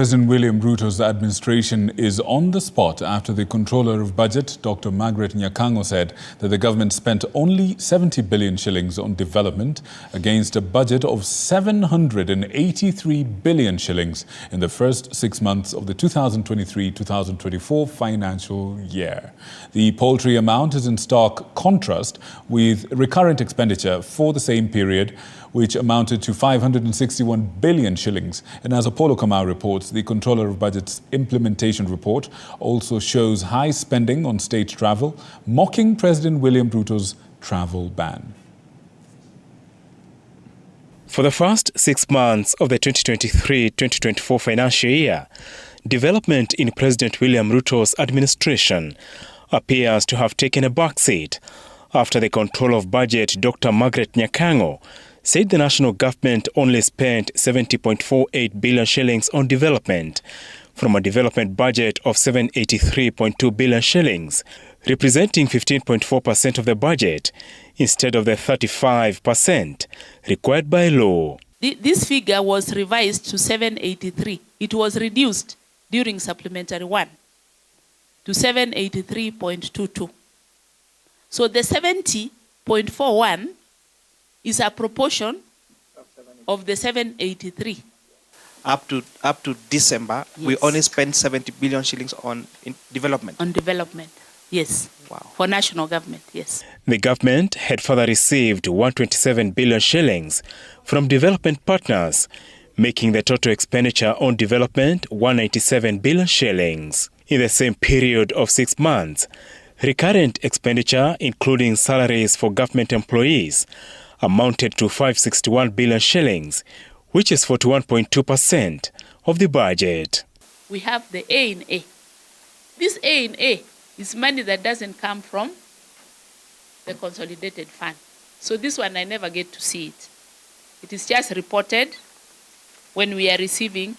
President William Ruto's administration is on the spot after the Controller of Budget, Dr. Margaret Nyakang'o, said that the government spent only 70 billion shillings on development against a budget of 783 billion shillings in the first 6 months of the 2023-2024 financial year. The paltry amount is in stark contrast with recurrent expenditure for the same period, which amounted to 561 billion shillings. And as Apollo Kamau reports, the Controller of Budget's implementation report also shows high spending on state travel, mocking President William Ruto's travel ban. For the first 6 months of the 2023-2024 financial year, development in President William Ruto's administration appears to have taken a backseat after the Controller of Budget, Dr. Margaret Nyakang'o, said the national government only spent 70.48 billion shillings on development from a development budget of 783.2 billion shillings, representing 15.4% of the budget instead of the 35% required by law. This figure was revised to 783. It was reduced during Supplementary 1 to 783.22. So the 70.41 is a proportion of the 783. Up to December, yes, we only spent 70 billion shillings on development. On development, yes. Wow. For national government, yes. The government had further received 127 billion shillings from development partners, making the total expenditure on development 197 billion shillings. In the same period of 6 months, recurrent expenditure, including salaries for government employees, amounted to 561 billion shillings, which is 41.2% of the budget. We have the A&A. This A&A is money that doesn't come from the consolidated fund. So this one, I never get to see it. It is just reported when we are receiving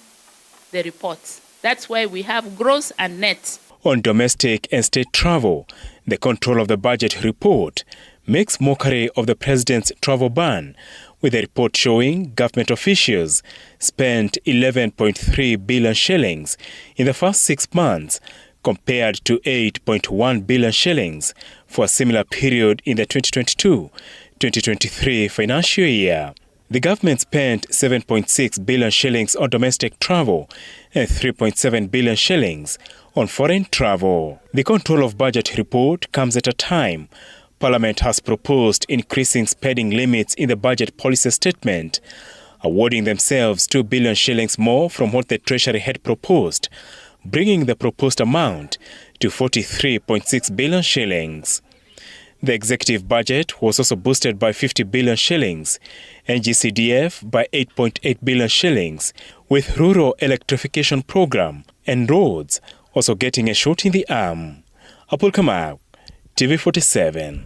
the reports. That's why we have gross and net. On domestic and state travel, the Control of the Budget report makes mockery of the president's travel ban, with a report showing government officials spent 11.3 billion shillings in the first 6 months, compared to 8.1 billion shillings for a similar period in the 2022-2023 financial year. The government spent 7.6 billion shillings on domestic travel and 3.7 billion shillings on foreign travel. The Control of Budget report comes at a time Parliament has proposed increasing spending limits in the budget policy statement, awarding themselves 2 billion shillings more from what the Treasury had proposed, bringing the proposed amount to 43.6 billion shillings. The executive budget was also boosted by 50 billion shillings and GCDF by 8.8 billion shillings, with rural electrification program and roads also getting a shot in the arm. Apollo Kamau, TV 47.